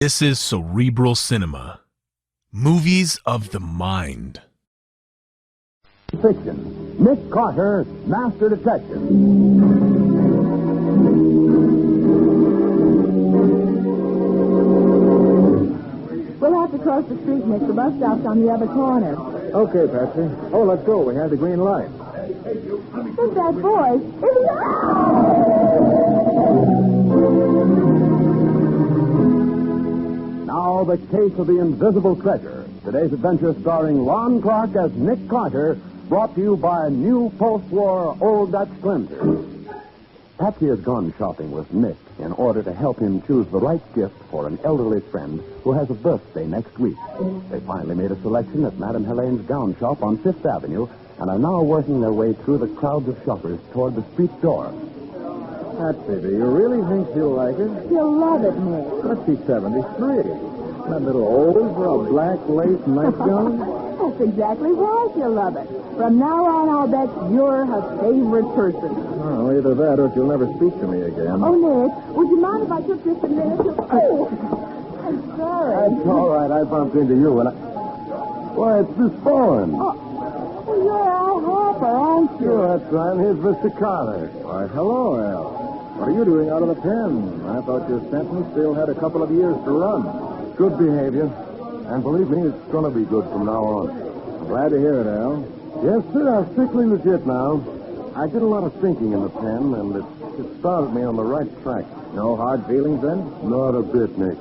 This is Cerebral Cinema. Movies of the mind. Fiction. Nick Carter, Master Detective. We'll have to cross the street, Nick. The bus stop's on the other corner. Okay, Patsy. Oh, let's go. We have the green light. Who's that voice? Now, the case of the invisible treasure. Today's adventure starring Lon Clark as Nick Carter, brought to you by new post-war Old Dutch cleanser. Patsy has gone shopping with Nick in order to help him choose the right gift for an elderly friend who has a birthday next week. They finally made a selection at Madame Helene's gown shop on Fifth Avenue and are now working their way through the crowds of shoppers toward the street door. Patsy, do you really think she'll like it? You'll love it, Nick. But she's 73. Not a little old for a black lace nightgown? That's exactly why she'll love it. From now on, I'll bet you're her favorite person. Oh, either that or she'll never speak to me again. Oh, Nick, would you mind if I took just a minute to... Oh, I'm sorry. That's all right. I bumped into you and I... Why, it's Miss Bowen. Oh, well, you're Al Harper, aren't you? Sure, that's right. Here's Mr. Carter. Why, hello, Al. What are you doing out of the pen? I thought your sentence still had a couple of years to run. Good behavior. And believe me, it's going to be good from now on. I'm glad to hear it, Al. Yes, sir. I'm strictly legit now. I did a lot of thinking in the pen, and it started me on the right track. No hard feelings, then? Not a bit, Nick.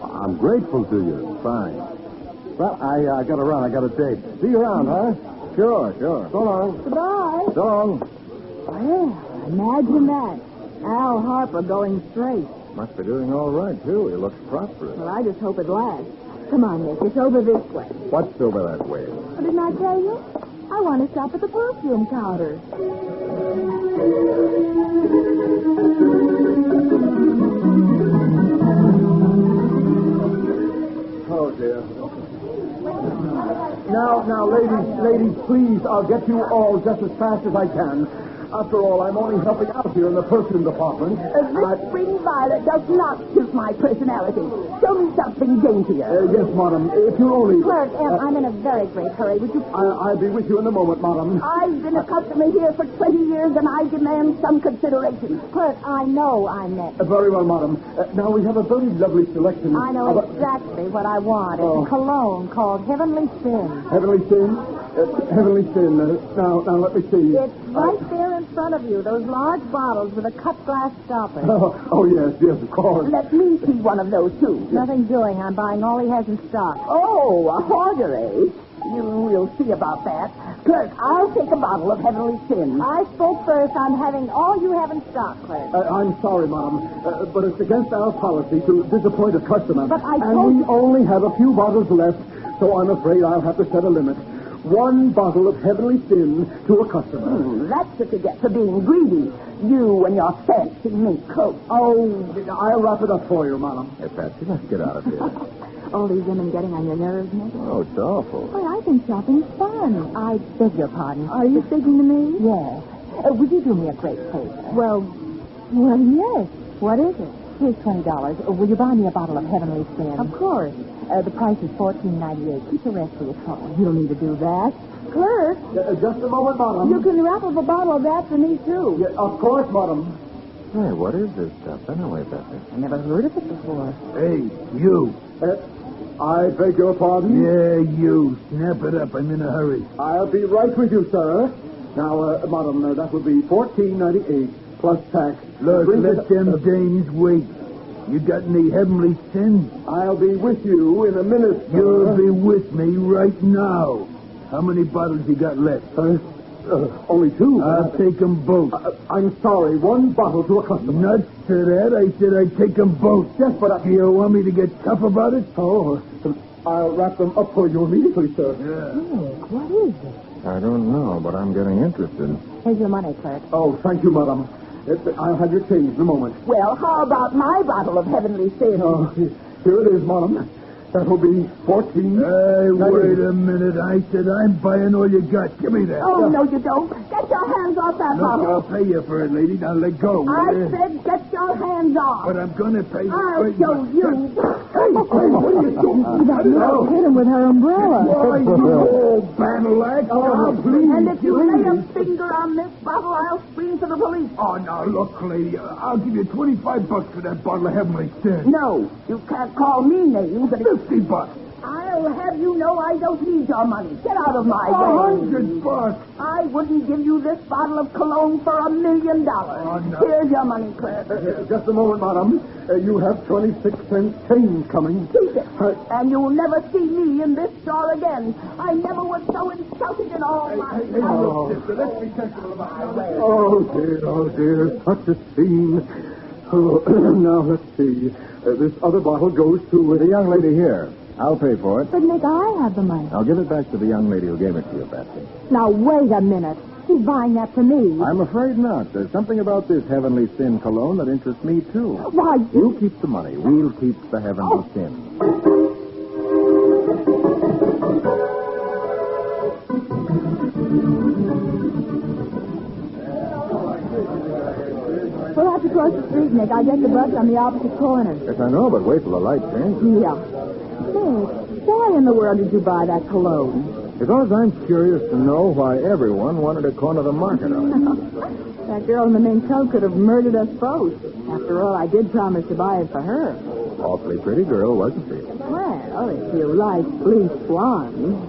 I'm grateful to you. Fine. Well, I got to run. I got a date. See you around, huh? Sure. So long. Goodbye. So long. Well, imagine that. Al Harper going straight. Must be doing all right, too. He looks prosperous. Well, I just hope it lasts. Come on, Nick. It's over this way. What's over that way? Well, didn't I tell you? I want to stop at the perfume counter. Oh, dear. Now, ladies, please, I'll get you all just as fast as I can. After all, I'm only helping out here in the perfume department. This spring violet does not suit my personality. Show me something daintier. Yes, madam. If you only... Clerk, I'm in a very great hurry. Would you... I'll be with you in a moment, madam. I've been a customer here for 20 years, and I demand some consideration. Clerk, I know I'm next. Very well, madam. Now, we have a very lovely selection. I know exactly what I want. It's a cologne called Heavenly Sin. Heavenly Sin? Heavenly Sin. Now, let me see. It's right there in front of you, those large bottles with a cut glass stopper. Oh, yes, of course. Let me see one of those, too. Nothing doing. I'm buying all he has in stock. Oh, a hoarder, eh? You'll see about that. Clerk, I'll take a bottle of Heavenly Sin. I spoke first. I'm having all you have in stock, Clerk. I'm sorry, madam, but it's against our policy to disappoint a customer. But I And told we you... only have a few bottles left, so I'm afraid I'll have to set a limit. One bottle of Heavenly Sin to a customer. That's what you get for being greedy. You and your fancy mink coat. Oh, I'll wrap it up for you, madam. Hey, Patsy, let's get out of here. All these women getting on your nerves, Nick? Oh, it's awful. Well, I think shopping's fun. I beg your pardon. Are you speaking to me? Yes. Would you do me a great favor? Well, yes. What is it? Here's $20. Will you buy me a bottle of Heavenly Sin? Of course. The price is $14.98. Keep the rest for your trouble. You don't need to do that. Clerk, Just a moment, madam. you can wrap up a bottle of that for me, too. Yeah, of course, madam. Hey, what is this stuff anyway, Patsy? I never heard of it before. Hey, you. I beg your pardon? Yeah, you. Snap it up. I'm in a hurry. I'll be right with you, sir. Now, madam, that would be $14.98 plus tax. Look, Bring let it- them dames wait. You got any Heavenly Sin? I'll be with you in a minute, sir. You'll be with me right now. How many bottles you got left? Only two. I'll take them both. I'm sorry, one bottle to a customer. Nuts to that. I said I'd take them both. Yes, but Do you want me to get tough about it? Oh, I'll wrap them up for you immediately, sir. What is it? I don't know, but I'm getting interested. Here's your money, Clerk. Oh, thank you, madam. I'll have your change in a moment. Well, how about my bottle of Heavenly Sin? Oh, here it is, madam. That'll be 14. Hey, wait a minute. I said I'm buying all you got. Give me that. Oh, no, you don't. Get your hands off that Look, bottle. I'll pay you for it, lady. Now let go. I said get your hands off. But I'm going to pay you. I'll show you. Hey, what are you doing? Hit him with her umbrella. Why, you old battle axe. Oh, please. And if you lay a finger on this bottle, I'll scream to the police. Oh, now, look, lady. I'll give you $25 for that bottle of Heavenly Sin. No, you can't call me names. $50. I'll have you know I don't need your money. Get out of my way. $100. I wouldn't give you this bottle of cologne for $1 million. Oh, no. Here's your money, Claire. Just a moment, madam. You have 26 cents change coming. Keep it. And you'll never see me in this store again. I never was so insulted in all my life. Look, sister, let's be sensible about it. Oh, dear. Such a scene. Oh, now, let's see. This other bottle goes to the young lady here. I'll pay for it. But, Nick, I have the money. I'll give it back to the young lady who gave it to you, Patsy. Now, wait a minute. He's buying that for me. I'm afraid not. There's something about this Heavenly Sin cologne that interests me, too. Why, You keep the money. We'll keep the Heavenly Sin. we'll have to cross the street, Nick. I get the bus on the opposite corner. Yes, I know, but wait till the light changes. Yeah. Nick, why in the world did you buy that cologne? Because I'm curious to know why everyone wanted to corner the market on it. That girl in the mink coat could have murdered us both. After all, I did promise to buy it for her. Awfully pretty girl, wasn't she? Well, if you like bleached blonde.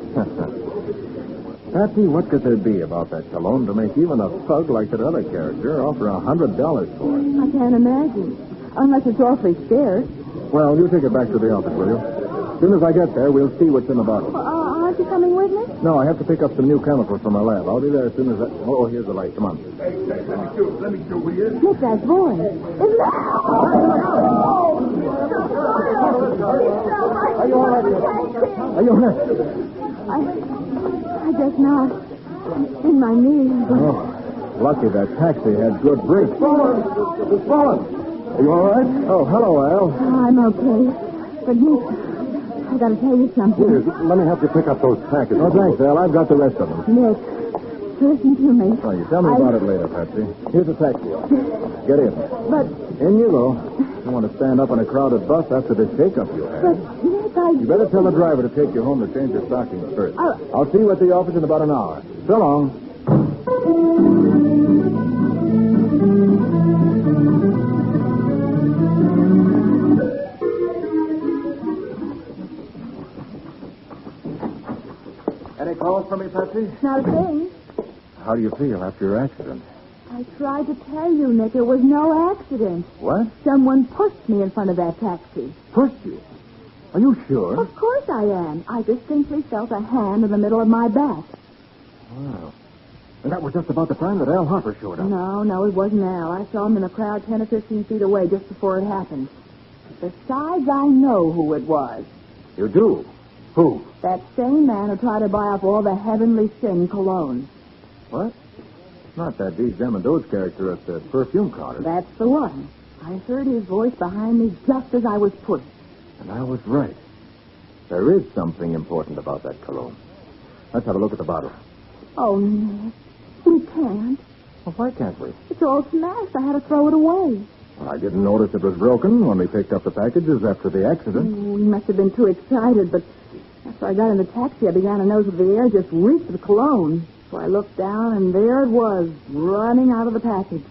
Patsy, what could there be about that cologne to make even a thug like that other character offer $100 for it? I can't imagine. Unless it's awfully scarce. Well, you take it back to the office, will you? As soon as I get there, we'll see what's in the bottle. Aren't you coming with me? No, I have to pick up some new chemicals from my lab. I'll be there as soon as I... Oh, here's the light. Come on. Hey, let me do, will you? Nick, that voice. Isn't that... Are you all right? Are you all right? I guess not. In my knees. Oh, lucky that taxi had good brakes. It's fallen. Are you all right? Oh, hello, Al. I'm okay. But Nick, I gotta tell you something. Here, let me help you pick up those packets. Oh, thanks, Al. I've got the rest of them. Nick, listen to me. Oh, you tell me about it later, Patsy. Here's a taxi. Get in. But, In you go. You want to stand up in a crowded bus after the shake-up you had. Nick, You better tell the driver to take you home to change your stockings first. Oh. I'll see you at the office in about an hour. So long. Any calls for me, Patsy? Not a thing. How do you feel after your accident? I tried to tell you, Nick, it was no accident. What? Someone pushed me in front of that taxi. Pushed you? Are you sure? Of course I am. I distinctly felt a hand in the middle of my back. Wow. And that was just about the time that Al Harper showed up. No, it wasn't Al. I saw him in a crowd 10 or 15 feet away just before it happened. Besides, I know who it was. You do? Who? That same man who tried to buy up all the Heavenly Sin cologne. What? Not that Dee Demondo's character at the perfume counter. That's the one. I heard his voice behind me just as I was pushed. And I was right. There is something important about that cologne. Let's have a look at the bottle. Oh, Nick, we can't. Well, why can't we? It's all smashed. I had to throw it away. Well, I didn't notice it was broken when we picked up the packages after the accident. Oh, he must have been too excited, but after I got in the taxi, I began to notice that the air just reeked of cologne. So I looked down, and there it was, running out of the package.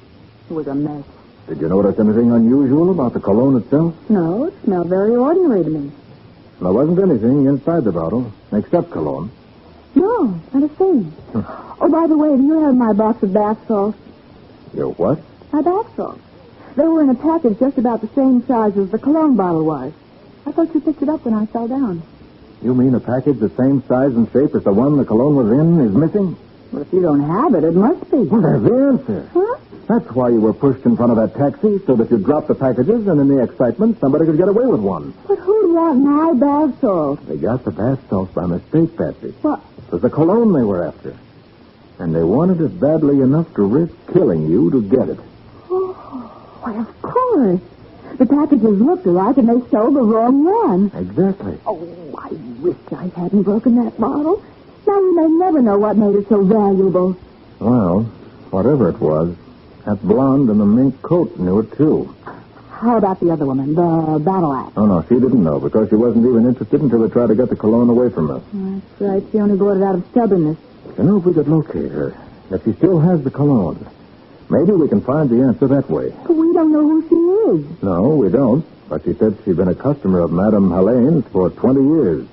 It was a mess. Did you notice anything unusual about the cologne itself? No, it smelled very ordinary to me. There wasn't anything inside the bottle, except cologne. No, not a thing. Oh, by the way, do you have my box of bath salts? Your what? My bath salts. They were in a package just about the same size as the cologne bottle was. I thought you picked it up when I fell down. You mean a package the same size and shape as the one the cologne was in is missing? Well, if you don't have it, it must be. Well, there's the answer. Huh? That's why you were pushed in front of that taxi, so that you'd drop the packages, and in the excitement, somebody could get away with one. But who'd want my bath salts? They got the bath salts by mistake, Patsy. What? It was the cologne they were after. And they wanted it badly enough to risk killing you to get it. Oh, why, of course. The packages looked alike, and they sold the wrong one. Exactly. Oh, I wish I hadn't broken that bottle. Now we may never know what made it so valuable. Well, whatever it was, that blonde in the mink coat knew it, too. How about the other woman, the battle axe? Oh, no, she didn't know because she wasn't even interested until they tried to get the cologne away from her. That's right. She only bought it out of stubbornness. You know, if we could locate her, if she still has the cologne, maybe we can find the answer that way. But we don't know who she is. No, we don't. But she said she'd been a customer of Madame Helene's for 20 years.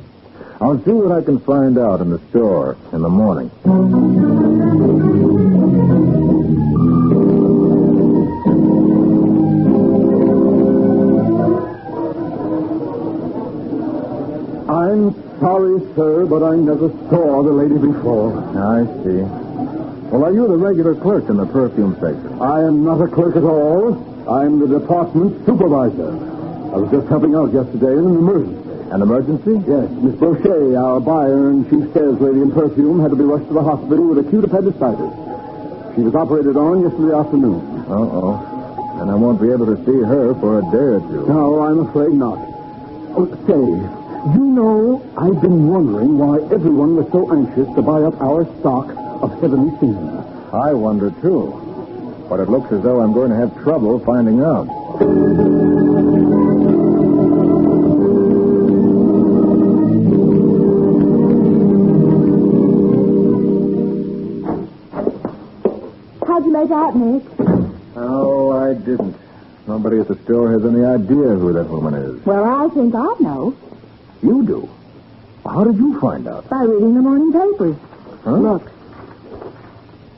I'll see what I can find out in the store in the morning. I'm sorry, sir, but I never saw the lady before. I see. Well, are you the regular clerk in the perfume section? I am not a clerk at all. I'm the department supervisor. I was just helping out yesterday in an emergency. An emergency? Yes, Miss Brochet, our buyer and chief sales lady in perfume, had to be rushed to the hospital with acute appendicitis. She was operated on yesterday afternoon. Uh-oh. And I won't be able to see her for a day or two. No, I'm afraid not. Oh, say, you know, I've been wondering why everyone was so anxious to buy up our stock of heavenly scenes. I wonder, too. But it looks as though I'm going to have trouble finding out. How'd you make out, Nick? Oh, I didn't. Nobody at the store has any idea who that woman is. Well, I think I know. You do? How did you find out? By reading the morning papers. Huh? Look.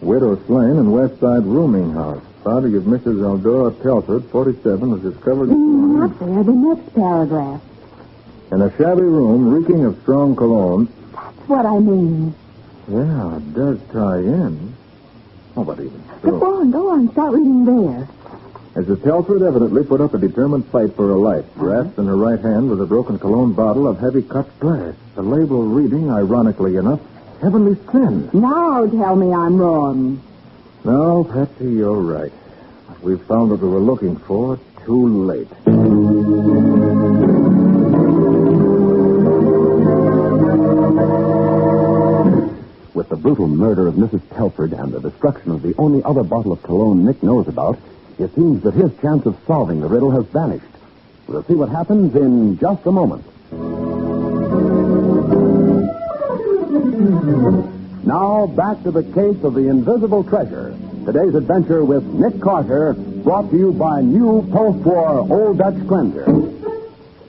Widow slain in West Side rooming house. Body of Mrs. Eldora Telford, 47, was discovered this morning Not there. The next paragraph. in a shabby room reeking of strong cologne. That's what I mean. Yeah, it does tie in. Oh, but even so. Go on. Start reading there. Mrs. Telford evidently put up a determined fight for her life. Grasped in her right hand was a broken cologne bottle of heavy cut glass. The label reading, ironically enough, Heavenly Sin. Now tell me I'm wrong. No, Patsy, you're right. We've found what we were looking for too late. With the brutal murder of Mrs. Telford and the destruction of the only other bottle of cologne Nick knows about, it seems that his chance of solving the riddle has vanished. We'll see what happens in just a moment. Now, back to the case of the invisible treasure. Today's adventure with Nick Carter, brought to you by new post-war Old Dutch cleanser.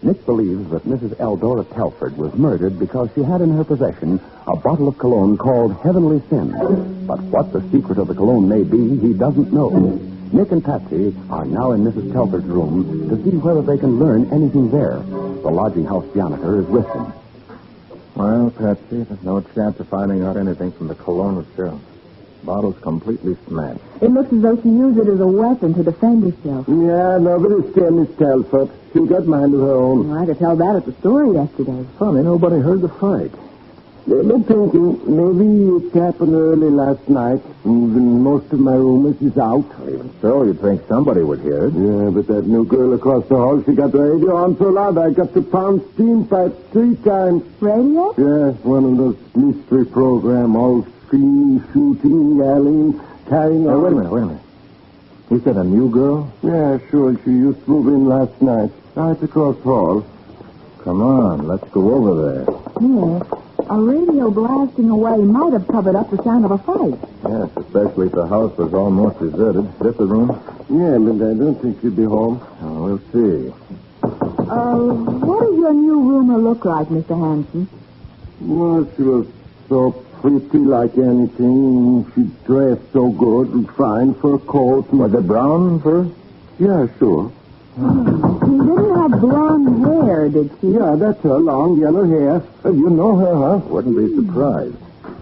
Nick believes that Mrs. Eldora Telford was murdered because she had in her possession a bottle of cologne called Heavenly Sin. But what the secret of the cologne may be, he doesn't know. Nick and Patsy are now in Mrs. Telford's room to see whether they can learn anything there. The lodging house janitor is with them. Well, Patsy, there's no chance of finding out anything from the cologne itself. Bottle's completely smashed. It looks as though she used it as a weapon to defend herself. Yeah, nobody scared Miss Telford. She'll get mind of her own. Well, I could tell that at the store yesterday. Funny, nobody heard the fight. They've been thinking maybe it happened early last night, when most of my roomers is out. Even so, you'd think somebody would hear it. Yeah, but that new girl across the hall, she got the radio on so loud I got to pound steam pipes 3 times. Radio? Yeah, one of those mystery program, all screaming, shooting, yelling, carrying on. Wait a minute. You said a new girl? Yeah, sure. She used to move in last night. Right across the hall. Come on, let's go over there. Yes. A radio blasting away might have covered up the sound of a fight. Yes, especially if the house was almost deserted. This the room? Yeah, but I don't think she'll be home. Oh, we'll see. What does your new roomer look like, Mr. Hanson? Well, she was so pretty like anything. She dressed so good and fine for a coat. Was it brown first? Yeah, sure. She didn't have blonde hair, did she? Yeah, that's her, long yellow hair. You know her, huh? Wouldn't be surprised.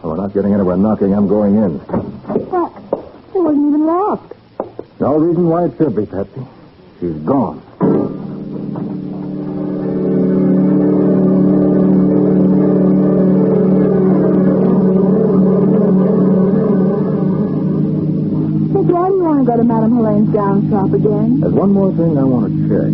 Oh, we're not getting anywhere knocking. I'm going in. But it wasn't even locked. No reason why it should be, Patsy. She's gone. Nick, why do you want to go to Madame in Helene's gown shop again? There's one more thing I want to check.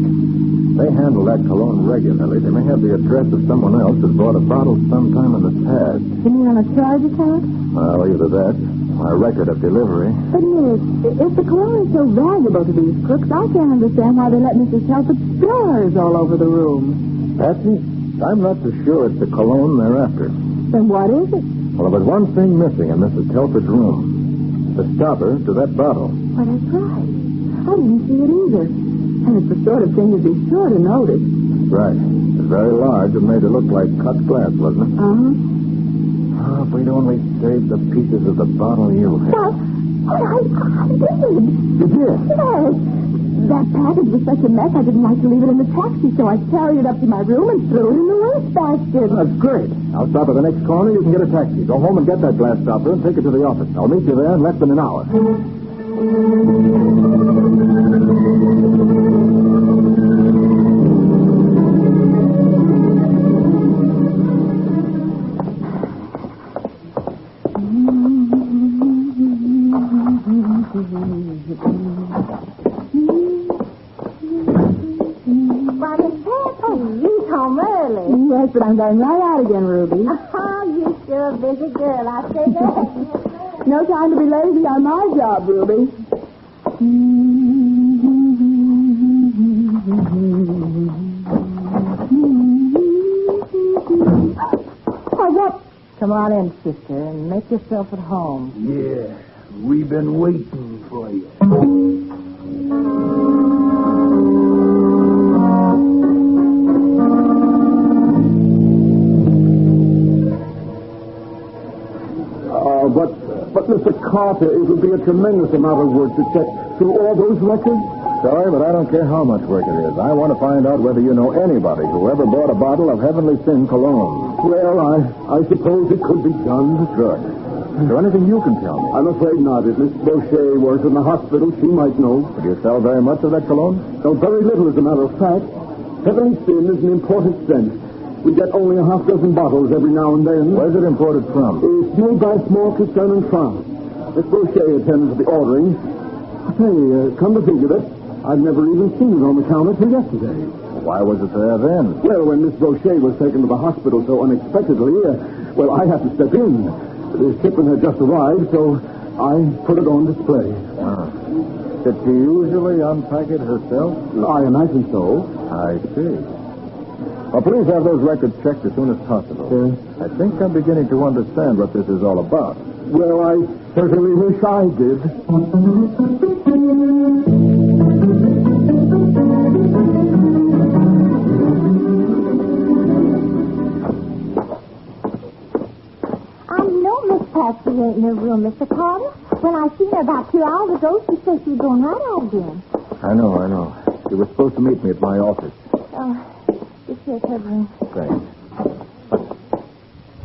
They handle that cologne regularly. They may have the address of someone else who's bought a bottle sometime in the past. You mean on a charge account? Well, either that, or a record of delivery. But, Nick, if the cologne is so valuable to these crooks, I can't understand why they let Mrs. Telford stars all over the room. Patsy, I'm not so sure it's the cologne they're after. Then what is it? Well, there was one thing missing in Mrs. Telford's room. The stopper to that bottle. Well, that's right. I didn't see it either. And it's the sort of thing you'd be sure to notice. Right. It's very large. It made it look like cut glass, wasn't it? Uh-huh. Oh, if we'd only saved the pieces of the bottle you had. Well, I did. You did? Yes. That package was such a mess, I didn't like to leave it in the taxi, so I carried it up to my room and threw it in the wastebasket. That's great. I'll stop at the next corner. You can get a taxi. Go home and get that glass stopper and take it to the office. I'll meet you there in less than an hour. Yes, but I'm going right out again, Ruby. Oh, you sure a busy girl, I'll say that. No time to be lazy on my job, Ruby. Oh, what? Come on in, sister, and make yourself at home. Yeah, we've been waiting for you. But Mr. Carter, it would be a tremendous amount of work to check through all those records. Sorry, but I don't care how much work it is. I want to find out whether you know anybody who ever bought a bottle of Heavenly Sin cologne. Well, I suppose it could be done. Good. Is there anything you can tell me? I'm afraid not. If Miss Boucher was in the hospital, she might know. Do you sell very much of that cologne? No, very little, as a matter of fact. Heavenly Sin is an imported scent. We get only a half dozen bottles every now and then. Where's it imported from? It's made by a small concern in France. Miss Boucher attended to the ordering. Say, come to think of it, I've never even seen it on the counter till yesterday. Why was it there then? Well, when Miss Boucher was taken to the hospital so unexpectedly, I had to step in. The shipment had just arrived, so I put it on display. Ah. Did she usually unpack it herself? I imagine so. I see. Well, please have those records checked as soon as possible. I think I'm beginning to understand what this is all about. Well, I certainly wish I did. Patsy ain't in her room, Mr. Carter. When I seen her about 2 hours ago, she said she was going right out again. I know. She was supposed to meet me at my office. Oh, this here's her room. Thanks.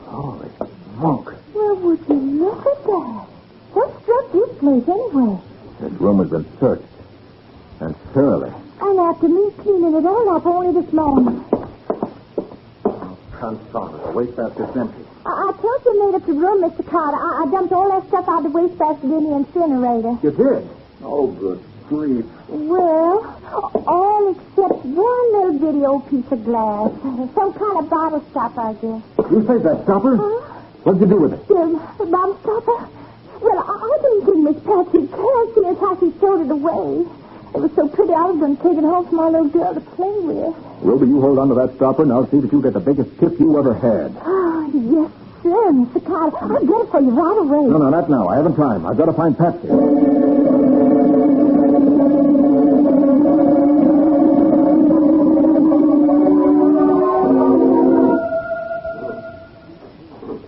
Holy smoke. Well, would you look at that? What struck this place anyway? This room has been searched. And thoroughly. And after me cleaning it all up only this morning. Confound it. The wastebasket's empty. I told you I made up the room, Mr. Carter. I dumped all that stuff out of the wastebasket in the incinerator. You did? Oh, good grief. Well, all except one little bitty old piece of glass. Some kind of bottle stopper, I guess. You saved that stopper? Huh? What'd you do with it? The bottle stopper? Well, I didn't think Miss Patsy cared. See how she stowed it away. It was so pretty, I was going to take it home for my little girl to play with. Ruby, you hold on to that stopper, and I'll see that you get the biggest tip you ever had. Oh, yes, sir, Mr. Carter. I'll get it for you right away. No, not now. I haven't time. I've got to find Patsy.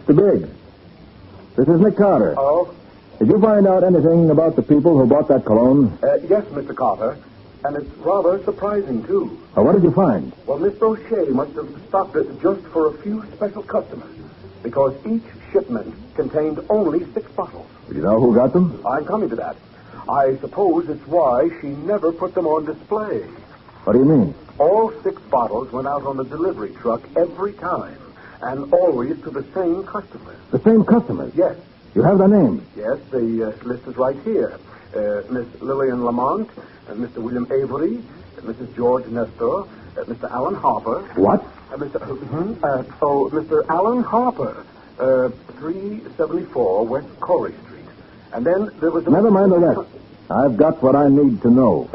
Mr. Biggs, this is Nick Carter. Oh? Did you find out anything about the people who bought that cologne? Yes, Mr. Carter. And it's rather surprising, too. What did you find? Well, Miss Boucher must have stocked it just for a few special customers, because each shipment contained only 6 bottles. Do you know who got them? I'm coming to that. I suppose it's why she never put them on display. What do you mean? All 6 bottles went out on the delivery truck every time, and always to the same customers. The same customers? Yes. You have their names? Yes, the list is right here. Miss Lillian Lamont, Mr. William Avery, Mrs. George Nestor, Mr. Alan Harper. What? Mr. Alan Harper, 374 West Corey Street. And then there was... Never mind the rest. I've got what I need to know.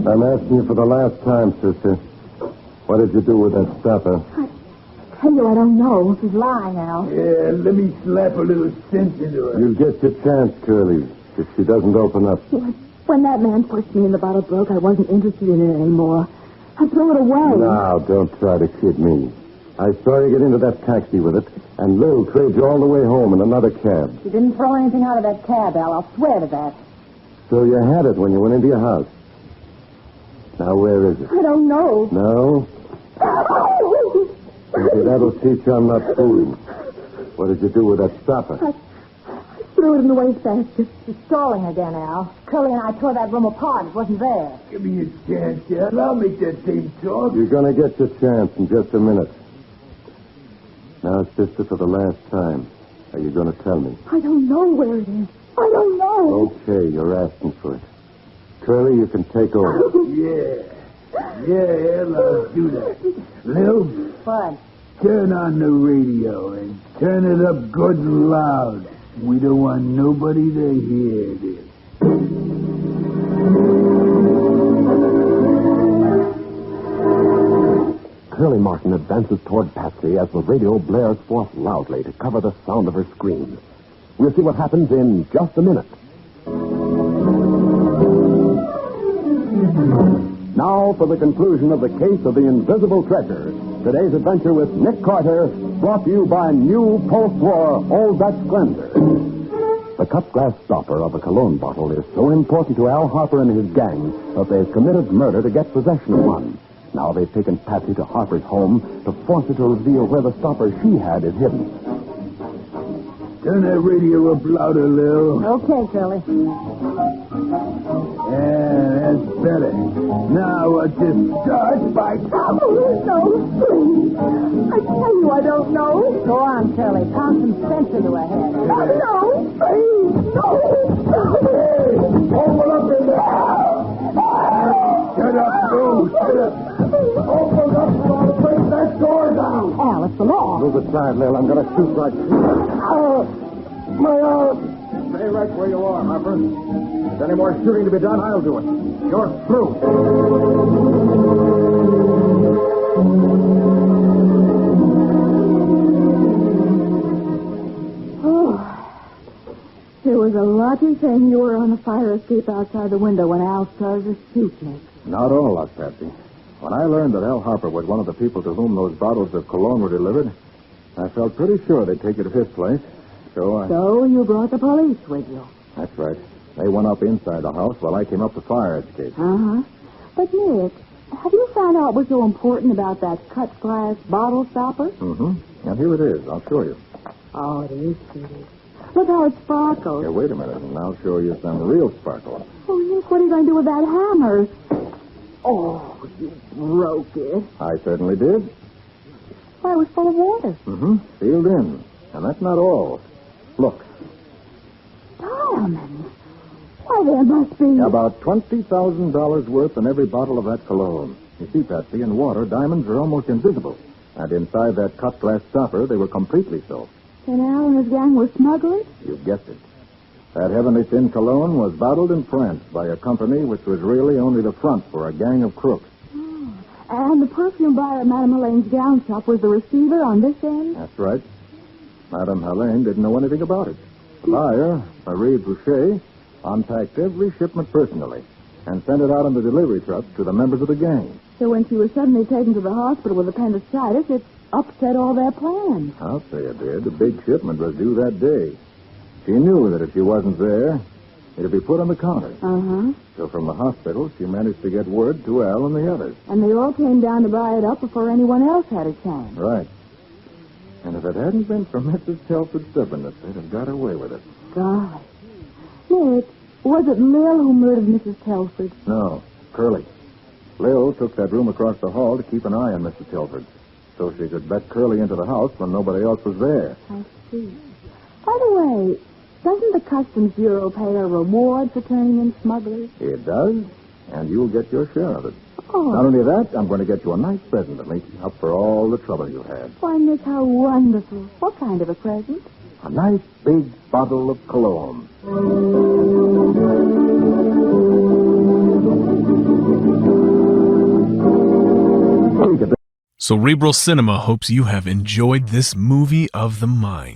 I'm asking you for the last time, sister. What did you do with that stopper? I tell you, I don't know. She's lying, Al. Yeah, let me slap a little sense into her. You'll get your chance, Curly, if she doesn't open up. When that man pushed me and the bottle broke, I wasn't interested in it anymore. I threw it away. Now, don't try to kid me. I saw you get into that taxi with it, and Lil trailed you all the way home in another cab. You didn't throw anything out of that cab, Al. I'll swear to that. So you had it when you went into your house. Now, where is it? I don't know. No? Maybe that'll teach you I'm not fooling. What did you do with that stopper? I threw it in the wastebasket. She's stalling again, Al. Curly and I tore that room apart. It wasn't there. Give me a chance, Al. I'll make that thing talk. You're going to get your chance in just a minute. Now, sister, for the last time, are you going to tell me? I don't know where it is. I don't know. Okay, you're asking for it. Curly, you can take over. Yeah, I'll do that. Lil, What? turn on the radio and turn it up good and loud. We don't want nobody to hear this. Curly Martin advances toward Patsy as the radio blares forth loudly to cover the sound of her scream. We'll see what happens in just a minute. Now for the conclusion of the case of the invisible treasure. Today's adventure with Nick Carter, brought to you by new post-war Old Dutch cleanser. The cut glass stopper of a cologne bottle is so important to Al Harper and his gang that they've committed murder to get possession of one. Now they've taken Patsy to Harper's home to force her to reveal where the stopper she had is hidden. Turn that radio up louder, Lil. Okay, Curly. Yeah, that's better. Now what this starts by... Oh, no, please. I tell you I don't know. Go on, Curly. Pound some sense into her head. No, please. No. Open up in there! Shut up, Lou. Shut up. Open up or I'll break that door down. Al, it's the law. Move aside, Lil. I'm going to shoot right through. My arm. Stay right where you are, Harper. If there's any more shooting to be done, I'll do it. You're through. Oh, it was a lucky thing you were on the fire escape outside the window when Al started to shoot me. Not all luck, Patsy. When I learned that Al Harper was one of the people to whom those bottles of cologne were delivered, I felt pretty sure they'd take you to his place. So you brought the police with you? That's right. They went up inside the house while I came up the fire escape. Uh-huh. But, Nick, have you found out what's so important about that cut glass bottle stopper? Mm-hmm. And here it is. I'll show you. Oh, it is pretty. Look how it sparkles. Here, wait a minute, and I'll show you some real sparkle. Oh, Nick, what are you going to do with that hammer? Oh, you broke it. I certainly did. Why, it was full of water. Mm-hmm. Sealed in. And that's not all. Look. Diamonds. Why, there must be... About $20,000 worth in every bottle of that cologne. You see, Patsy, in water, diamonds are almost invisible. And inside that cut glass stopper, they were completely so. And Al and his gang were smugglers? You guessed it. That heavenly thin cologne was bottled in France by a company which was really only the front for a gang of crooks. Oh. And the perfume buyer at Madame Helene's gown shop was the receiver on this end? That's right. Madame Helene didn't know anything about it. The buyer, Marie Boucher, unpacked every shipment personally and sent it out on the delivery truck to the members of the gang. So when she was suddenly taken to the hospital with appendicitis, it upset all their plans. I'll say it did. The big shipment was due that day. She knew that if she wasn't there, it'd be put on the counter. Uh-huh. So from the hospital, she managed to get word to Al and the others. And they all came down to buy it up before anyone else had a chance. Right. And if it hadn't been for Mrs. Telford's stubbornness, they'd have got away with it. God. Nick, was it Lil who murdered Mrs. Telford? No, Curly. Lil took that room across the hall to keep an eye on Mr. Telford. so she could bet Curly into the house when nobody else was there. I see. By the way, doesn't the Customs Bureau pay a reward for turning in smugglers? It does, and you'll get your share of it. Oh. Not only that, I'm going to get you a nice present that makes up for all the trouble you had. Why, Nick, how wonderful. What kind of a present? A nice big bottle of cologne. Cerebral Cinema hopes you have enjoyed this movie of the mind.